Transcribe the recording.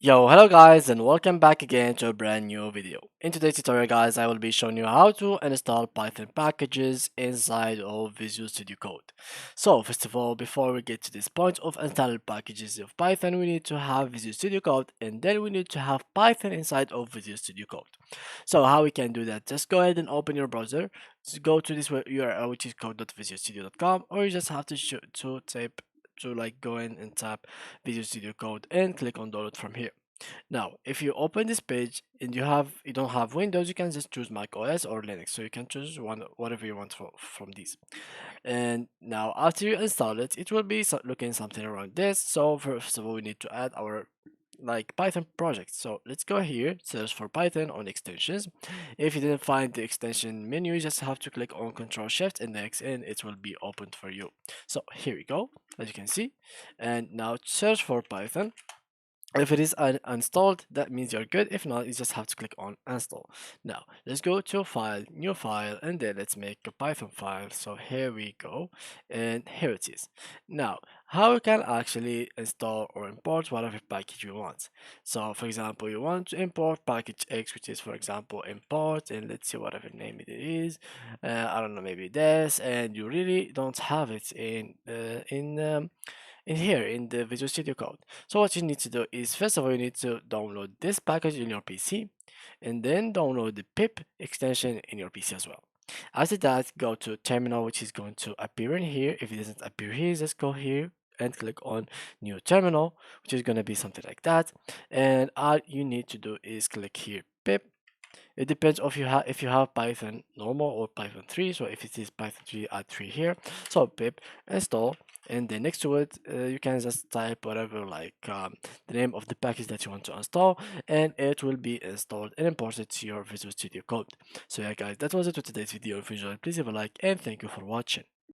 Yo, hello guys and welcome back again to a brand new video. In today's tutorial guys, I will be showing you how to install Python packages inside of Visual Studio Code. So first of all, before we get to this point of installing packages of Python, we need to have Visual Studio Code and then we need to have Python inside of Visual Studio Code. So how we can do that? Just go ahead and open your browser, go to this URL which is code.visualstudio.com, or you just have to type to like go in and tap Visual Studio Code and click on download from here. Now, if you open this page and you don't have Windows, you can just choose Mac OS or Linux. So you can choose one whatever you want from these. And now after you install it, it will be looking something around this. So first of all, we need to add our like Python project. So let's go here, search for Python on extensions. If you didn't find the extension menu, you just have to click on Control Shift and X and it will be opened for you. So here we go, as you can see. And now search for Python. If it is installed, that means you're good. If not, you just have to click on install. Now let's go to file, new file, and then let's make a Python file. So here we go, and here it is. Now how you can actually install or import whatever package you want. So for example, you want to import package X, which is for example import, and let's see whatever name it is. I don't know, maybe this, and you really don't have it in here in the Visual Studio Code. So what you need to do is first of all you need to download this package in your PC and then download the pip extension in your PC as well. After that, go to terminal, which is going to appear in here. If it doesn't appear here, just go here and click on new terminal, which is going to be something like that. And all you need to do is click here pip. It depends if you have Python normal or Python 3. So if it is Python 3, add 3 here. So pip install, and then next to it you can just type whatever like the name of the package that you want to install, and it will be installed and imported to your Visual Studio Code. So yeah guys, that was it for today's video. If you enjoyed, please leave a like and thank you for watching.